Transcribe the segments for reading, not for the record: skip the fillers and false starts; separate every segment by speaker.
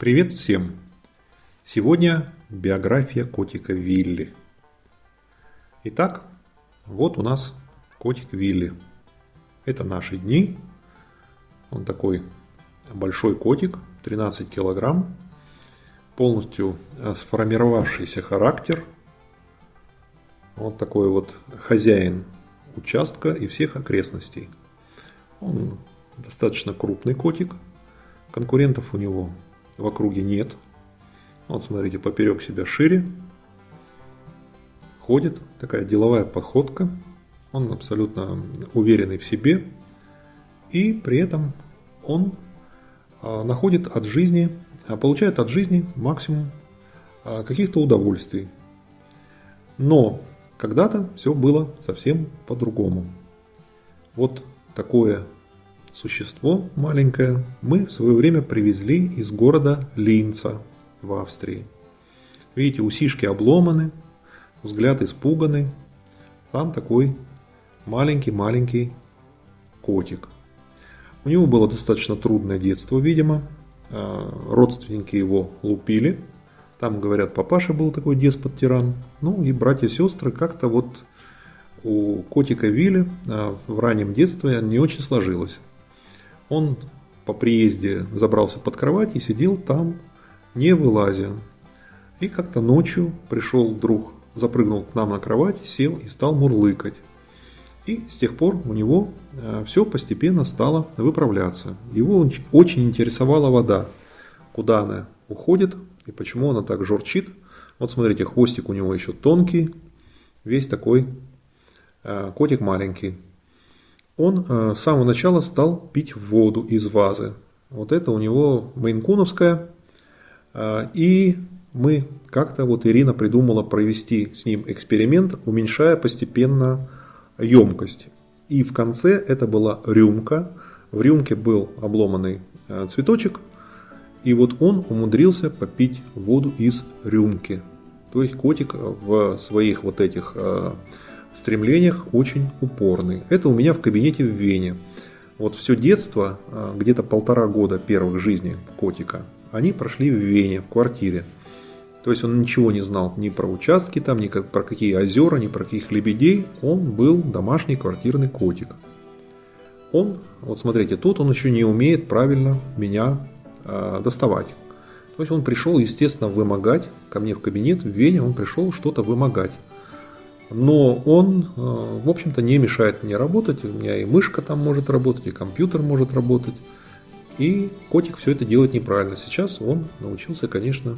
Speaker 1: Привет всем! Сегодня биография котика Вилли. Итак, вот у нас котик Вилли. Это наши дни. Он такой большой котик, 13 килограмм, полностью сформировавшийся характер. Вот такой вот хозяин участка и всех окрестностей. Он достаточно крупный котик, конкурентов у него в округе нет. Вот смотрите, поперек себя шире. Ходит, такая деловая походка. Он абсолютно уверенный в себе. И при этом он находит от жизни, получает от жизни максимум каких-то удовольствий. Но когда-то все было совсем по-другому. Вот такое существо маленькое мы в свое время привезли из города Линца в Австрии. Видите, усишки обломаны, взгляд испуганный. Сам такой маленький котик. У него было достаточно трудное детство, видимо. Родственники его лупили. Там, говорят, папаша был такой деспот-тиран. Ну и братья и сестры как-то вот у котика Вилли в раннем детстве не очень сложилось. Он по приезде забрался под кровать и сидел там, не вылазя. И как-то ночью пришел друг, запрыгнул к нам на кровать, сел и стал мурлыкать. И с тех пор у него все постепенно стало выправляться. Его очень интересовала вода, куда она уходит и почему она так журчит. Вот смотрите, хвостик у него еще тонкий, весь такой котик маленький. Он с самого начала стал пить воду из вазы. Вот это у него мейн-куновская. И мы как-то, вот Ирина придумала провести с ним эксперимент, уменьшая постепенно емкость. И в конце это была рюмка. В рюмке был обломанный цветочек. И вот он умудрился попить воду из рюмки. То есть котик в своих вот этих стремлениях очень упорный. Это у меня в кабинете в Вене. Вот все детство, где-то 1,5 года первых жизни котика, они прошли в Вене, в квартире. То есть он ничего не знал ни про участки, там, ни про какие озера, ни про каких лебедей. Он был домашний квартирный котик. Он, вот смотрите, тут он еще не умеет правильно меня доставать. То есть он пришел, естественно, вымогать. Ко мне в кабинет в Вене он пришел что-то вымогать. Но он, в общем-то, не мешает мне работать. У меня и мышка там может работать, и компьютер может работать. И котик все это делает неправильно. Сейчас он научился, конечно,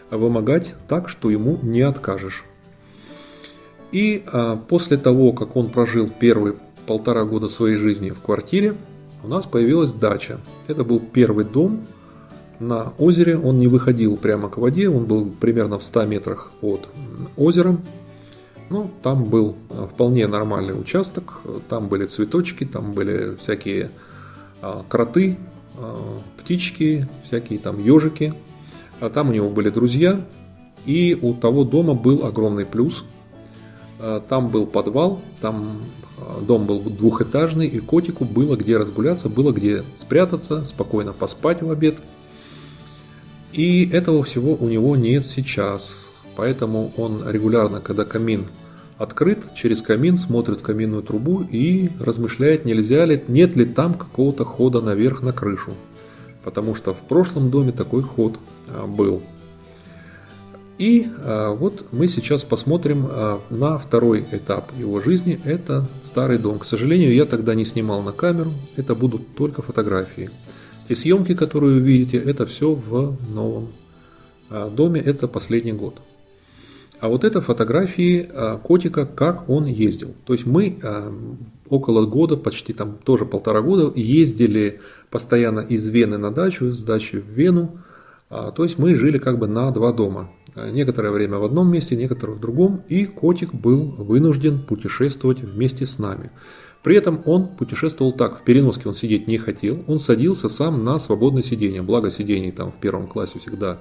Speaker 1: вымогать так, что ему не откажешь. И после того, как он прожил первые 1,5 года своей жизни в квартире, у нас появилась дача. Это был первый дом на озере. Он не выходил прямо к воде, он был примерно в 100 метрах от озера. Ну, там был вполне нормальный участок, там были цветочки, там были всякие кроты, птички, всякие там ежики. А там у него были друзья, и у того дома был огромный плюс. Там был подвал, там дом был двухэтажный, и котику было где разгуляться, было где спрятаться, спокойно поспать в обед. И этого всего у него нет сейчас. Поэтому он регулярно, когда камин открыт, через камин смотрит в каминную трубу и размышляет, нет ли там какого-то хода наверх на крышу. Потому что в прошлом доме такой ход был. И вот мы сейчас посмотрим на второй этап его жизни. Это старый дом. К сожалению, я тогда не снимал на камеру. Это будут только фотографии. Те съемки, которые вы видите, это все в новом доме. Это последний год. А вот это фотографии котика, как он ездил. То есть мы около года, почти там тоже 1,5 года, ездили постоянно из Вены на дачу, из дачи в Вену. То есть мы жили как бы на 2 дома. Некоторое время в одном месте, некоторое в другом. И котик был вынужден путешествовать вместе с нами. При этом он путешествовал так, в переноске он сидеть не хотел. Он садился сам на свободное сиденье. Благо сидений там в 1 классе всегда,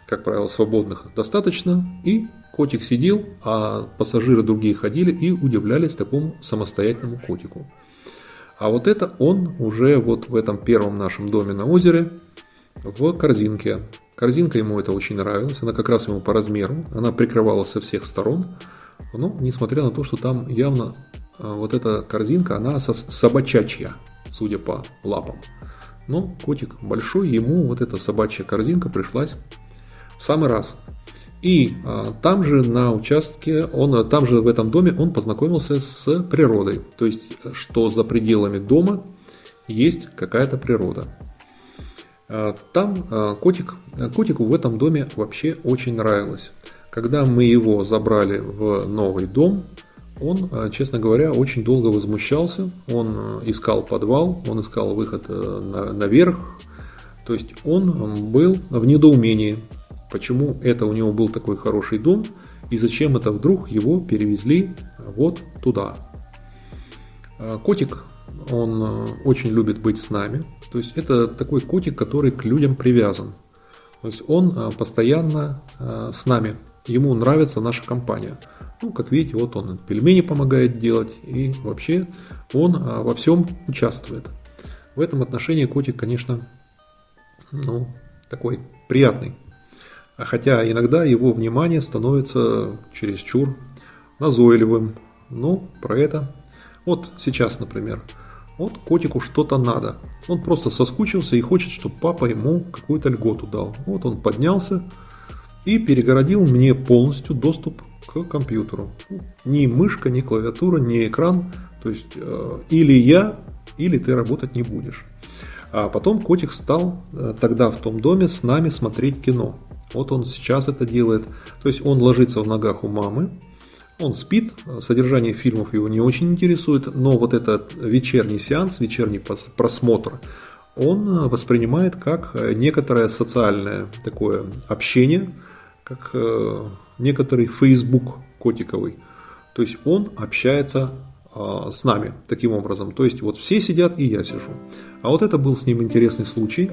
Speaker 1: как правило, свободных достаточно. И котик сидел, а пассажиры другие ходили и удивлялись такому самостоятельному котику. А вот это он уже вот в этом первом нашем доме на озере в корзинке. Корзинка ему это очень нравилась, она как раз ему по размеру, она прикрывалась со всех сторон, но несмотря на то, что там явно вот эта корзинка, она собачачья, судя по лапам. Но котик большой, ему вот эта собачья корзинка пришлась в самый раз. И там же на участке, там же в этом доме он познакомился с природой. То есть, что за пределами дома есть какая-то природа. Там котику в этом доме вообще очень нравилось. Когда мы его забрали в новый дом, он, честно говоря, очень долго возмущался. Он искал подвал, он искал выход наверх. То есть он был в недоумении, почему это у него был такой хороший дом и зачем это вдруг его перевезли вот туда. Котик, он очень любит быть с нами. То есть это такой котик, который к людям привязан. То есть он постоянно с нами. Ему нравится наша компания. Ну, как видите, вот он пельмени помогает делать. И вообще он во всем участвует. В этом отношении котик, конечно, такой приятный. Хотя иногда его внимание становится чересчур назойливым. Ну, про это. Вот сейчас, например. Вот котику что-то надо. Он просто соскучился и хочет, чтобы папа ему какую-то льготу дал. Вот он поднялся и перегородил мне полностью доступ к компьютеру. Ни мышка, ни клавиатура, ни экран. То есть или я, или ты работать не будешь. А потом котик стал тогда в том доме с нами смотреть кино. Вот он сейчас это делает. То есть он ложится в ногах у мамы. Он спит, содержание фильмов его не очень интересует, но вот этот вечерний сеанс, вечерний просмотр, он воспринимает как некоторое социальное такое общение, как некоторый Facebook котиковый. То есть он общается с нами таким образом. То есть вот все сидят и я сижу. А вот это был с ним интересный случай.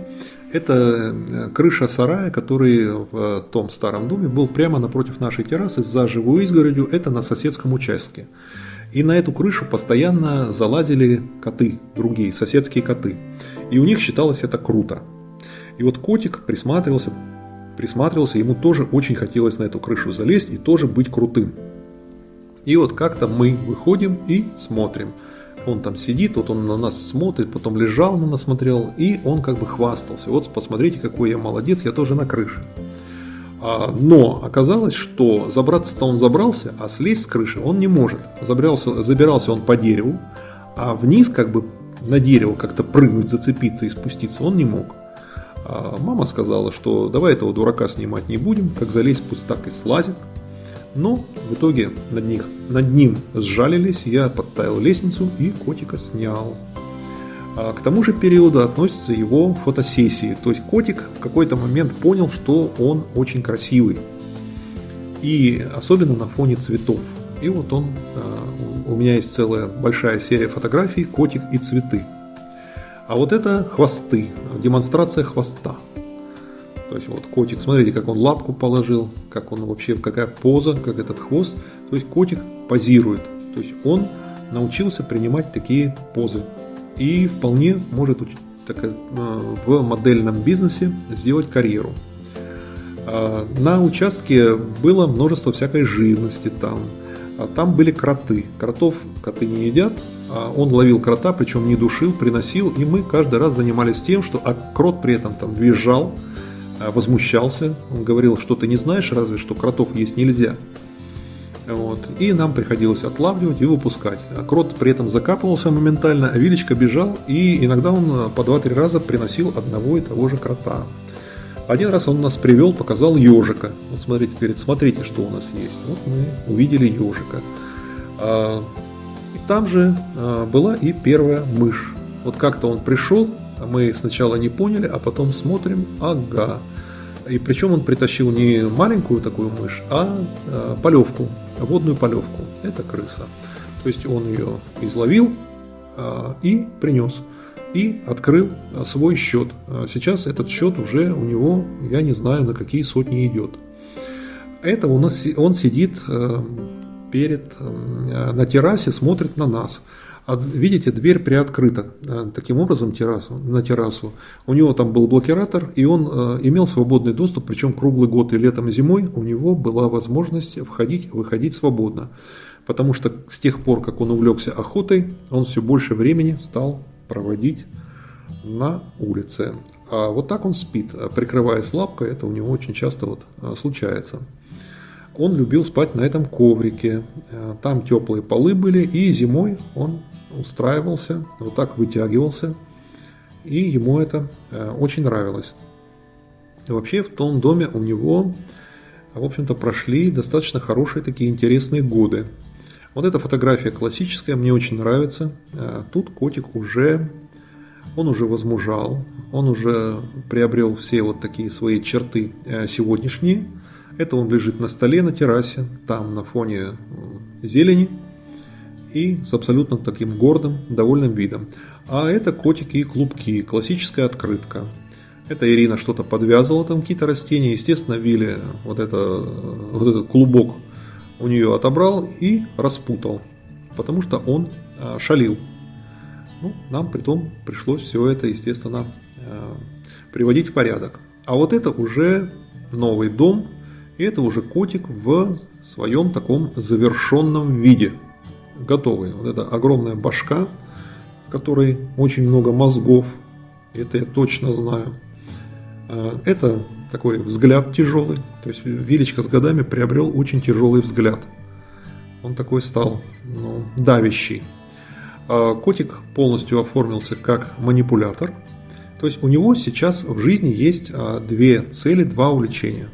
Speaker 1: Это крыша сарая, который в том старом доме был прямо напротив нашей террасы за живой изгородью. Это на соседском участке. И на эту крышу постоянно залазили коты, другие соседские коты. И у них считалось это круто. И вот котик присматривался, ему тоже очень хотелось на эту крышу залезть и тоже быть крутым. И вот как-то мы выходим и смотрим. Он там сидит, вот он на нас смотрит, потом лежал на нас смотрел, и он как бы хвастался. Вот посмотрите, какой я молодец, я тоже на крыше. Но оказалось, что забраться-то он забрался, а слезть с крыши он не может. Забирался он по дереву, а вниз как бы на дерево как-то прыгнуть, зацепиться и спуститься он не мог. Мама сказала, что давай этого дурака снимать не будем, как залезть, пусть так и слазит. Но в итоге над ним сжалились, я подставил лестницу и котика снял. К тому же периоду относятся его фотосессии. То есть котик в какой-то момент понял, что он очень красивый. И особенно на фоне цветов. И вот у меня есть целая большая серия фотографий «Котик и цветы». А вот это хвосты, демонстрация хвоста. То есть вот котик, смотрите, как он лапку положил, как он вообще, какая поза, как этот хвост. То есть котик позирует. То есть он научился принимать такие позы. И вполне может в модельном бизнесе сделать карьеру. На участке было множество всякой живности там. Там были кроты. Кротов коты не едят. Он ловил крота, причем не душил, приносил. И мы каждый раз занимались тем, что крот при этом там визжал, возмущался. Он говорил, что ты не знаешь, разве что кротов есть нельзя. Вот. И нам приходилось отлавливать и выпускать. Крот при этом закапывался моментально, а Вилечка бежал, и иногда он по 2-3 раза приносил одного и того же крота. Один раз он нас привел, показал ежика. Вот смотрите, говорит, смотрите, что у нас есть. Вот мы увидели ежика. И там же была и первая мышь. Вот как-то он пришел, мы сначала не поняли, а потом смотрим, ага. И причем он притащил не маленькую такую мышь, а полевку, водную полевку. Это крыса. То есть он ее изловил и принес. И открыл свой счет. Сейчас этот счет уже у него, я не знаю, на какие сотни идет. Это он сидит на террасе, смотрит на нас. видите, дверь приоткрыта таким образом на террасу. У него там был блокиратор, и он имел свободный доступ, причем круглый год и летом, и зимой у него была возможность выходить свободно. Потому что с тех пор, как он увлекся охотой, он все больше времени стал проводить на улице. А вот так он спит, прикрываясь лапкой, это у него очень часто случается. Он любил спать на этом коврике, там теплые полы были, и зимой он устраивался, вот так вытягивался, и ему это очень нравилось. Вообще в том доме у него, в общем-то, прошли достаточно хорошие такие интересные годы. Вот эта фотография классическая, мне очень нравится. Тут котик он уже возмужал, он уже приобрел все вот такие свои черты сегодняшние. Это он лежит на столе на террасе, там на фоне зелени и с абсолютно таким гордым, довольным видом. А это котики и клубки, классическая открытка. Это Ирина что-то подвязывала, там какие-то растения. Естественно, Вилли вот этот клубок у нее отобрал и распутал, потому что он шалил. Нам притом пришлось все это, естественно, приводить в порядок. А вот это уже новый дом, и это уже котик в своем таком завершенном виде. Готовый. Вот эта огромная башка, в которой очень много мозгов, это я точно знаю. Это такой взгляд тяжелый. То есть Вилечка с годами приобрел очень тяжелый взгляд. Он такой стал давящий. Котик полностью оформился как манипулятор. То есть у него сейчас в жизни есть две цели, два увлечения.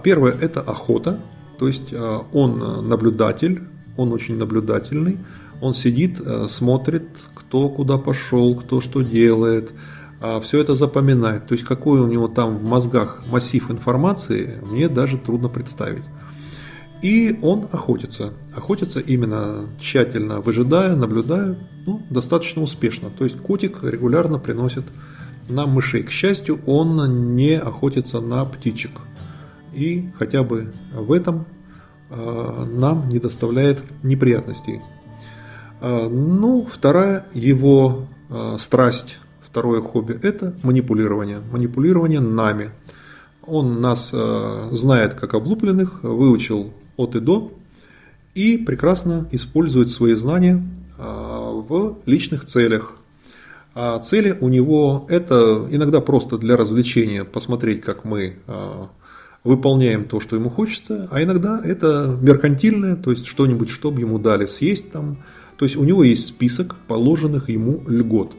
Speaker 1: Первое – это охота. То есть он наблюдатель, он очень наблюдательный. Он сидит, смотрит, кто куда пошел, кто что делает. Все это запоминает. То есть какой у него там в мозгах массив информации, мне даже трудно представить. И он охотится. Охотится именно тщательно выжидая, наблюдая, достаточно успешно. То есть котик регулярно приносит нам мышей. К счастью, он не охотится на птичек. И хотя бы в этом нам не доставляет неприятностей. Вторая его страсть, второе хобби – это манипулирование. Манипулирование нами. Он нас знает как облупленных, выучил от и до и прекрасно использует свои знания в личных целях. А цели у него это иногда просто для развлечения, посмотреть, как мы выполняем то, что ему хочется, а иногда это меркантильное, то есть что-нибудь, чтобы ему дали съесть там. То есть у него есть список положенных ему льгот.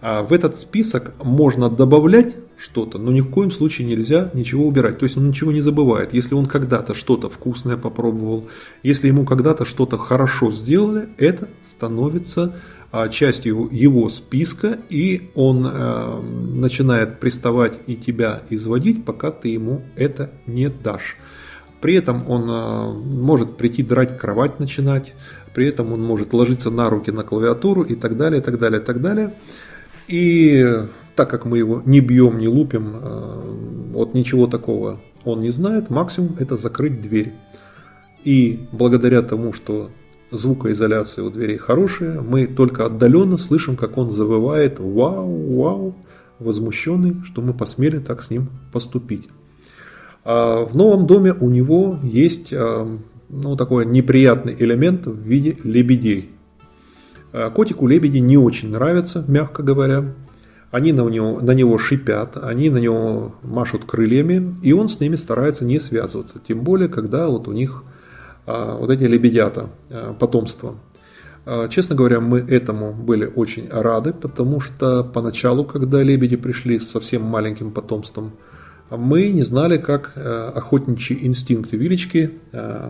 Speaker 1: А в этот список можно добавлять что-то, но ни в коем случае нельзя ничего убирать. То есть он ничего не забывает. Если он когда-то что-то вкусное попробовал, если ему когда-то что-то хорошо сделали, это становится частью его списка, и он начинает приставать и тебя изводить, пока ты ему это не дашь. При этом он может прийти драть кровать начинать, при этом он может ложиться на руки на клавиатуру и так далее, и так далее, и так далее. И так как мы его не бьем, не лупим, вот ничего такого он не знает, максимум это закрыть дверь. И благодаря тому, что звукоизоляция у дверей хорошая, мы только отдаленно слышим, как он завывает «Вау, вау», возмущенный, что мы посмели так с ним поступить. А в новом доме у него есть такой неприятный элемент в виде лебедей. Котику лебеди не очень нравятся, мягко говоря. Они на него шипят, они на него машут крыльями, и он с ними старается не связываться. Тем более, когда вот у них вот эти лебедята, потомство. Честно говоря, мы этому были очень рады, потому что поначалу, когда лебеди пришли с совсем маленьким потомством, мы не знали, как охотничий инстинкт Вилечки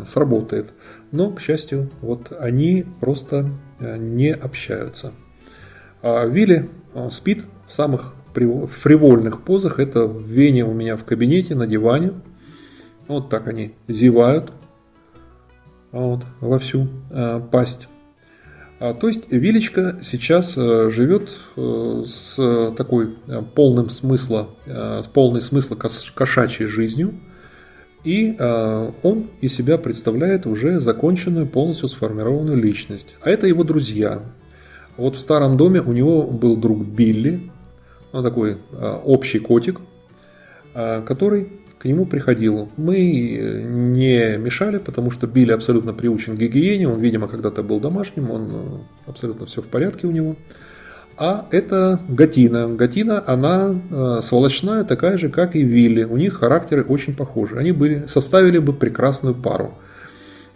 Speaker 1: сработает. Но, к счастью, вот они просто не общаются. Вилли спит в самых фривольных позах. Это в Вене у меня в кабинете на диване. Вот так они зевают во всю пасть. То есть Вилечка сейчас живет с такой полной смысла кошачьей жизнью. И он из себя представляет уже законченную, полностью сформированную личность. А это его друзья. Вот в старом доме у него был друг Билли, он такой общий котик, который к нему приходил. Мы не мешали, потому что Билли абсолютно приучен к гигиене, он, видимо, когда-то был домашним, он абсолютно все в порядке у него. А это Гатина. Гатина, она сволочная, такая же, как и Вилли. У них характеры очень похожи. Они составили бы прекрасную пару.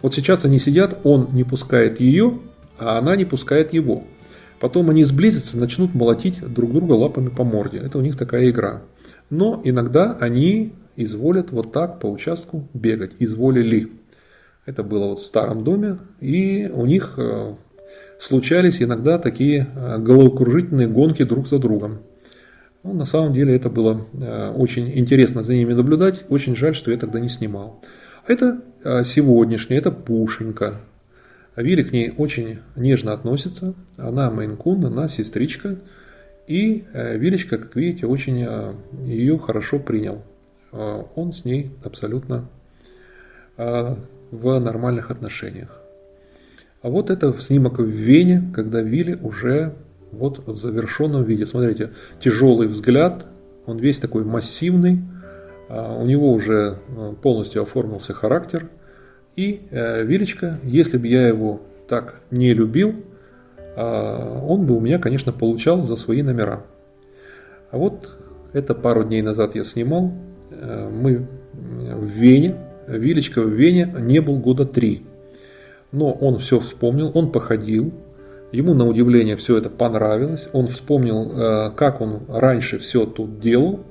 Speaker 1: Вот сейчас они сидят, он не пускает ее, а она не пускает его. Потом они сблизятся, начнут молотить друг друга лапами по морде. Это у них такая игра. Но иногда они изволят вот так по участку бегать. Изволили. Это было вот в старом доме. И у них случались иногда такие головокружительные гонки друг за другом. Ну, на самом деле это было очень интересно за ними наблюдать. Очень жаль, что я тогда не снимал. Это сегодняшняя, это Пушенька. Вилли к ней очень нежно относится. Она мейн-кун, она сестричка. И Вилечка, как видите, очень ее хорошо принял. Он с ней абсолютно в нормальных отношениях. А вот это снимок в Вене, когда Вилли уже вот в завершенном виде. Смотрите, тяжелый взгляд, он весь такой массивный, у него уже полностью оформился характер. И Вилечка, если бы я его так не любил, он бы у меня, конечно, получал за свои номера. А вот это пару дней назад я снимал. Мы в Вене. Вилечка в Вене не был года 3. Но он все вспомнил, он походил. Ему на удивление все это понравилось. Он вспомнил, как он раньше все тут делал.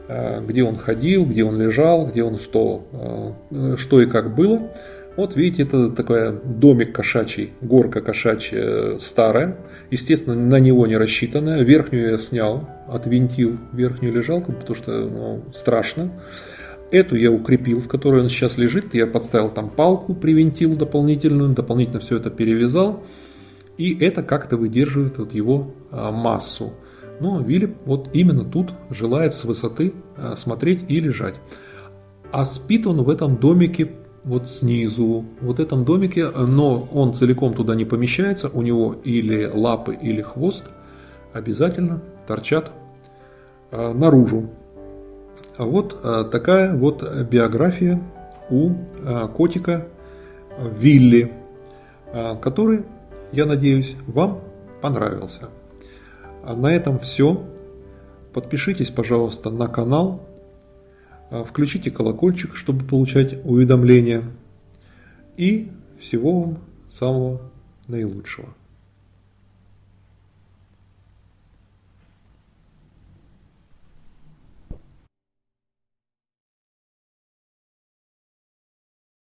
Speaker 1: Где он ходил, где он лежал, где он что и как было. Вот видите, это такой домик кошачий, горка кошачья старая. Естественно, на него не рассчитанная. Верхнюю я снял, отвинтил верхнюю лежалку, потому что страшно. Эту я укрепил, в которой он сейчас лежит. Я подставил там палку, привинтил дополнительно все это перевязал. И это как-то выдерживает вот его массу. Но Вилли вот именно тут желает с высоты смотреть и лежать. А спит он в этом домике вот снизу, вот этом домике, но он целиком туда не помещается. У него или лапы, или хвост обязательно торчат наружу. Вот такая вот биография у котика Вилли, который, я надеюсь, вам понравился. На этом все. Подпишитесь, пожалуйста, на канал. Включите колокольчик, чтобы получать уведомления. И всего вам самого наилучшего.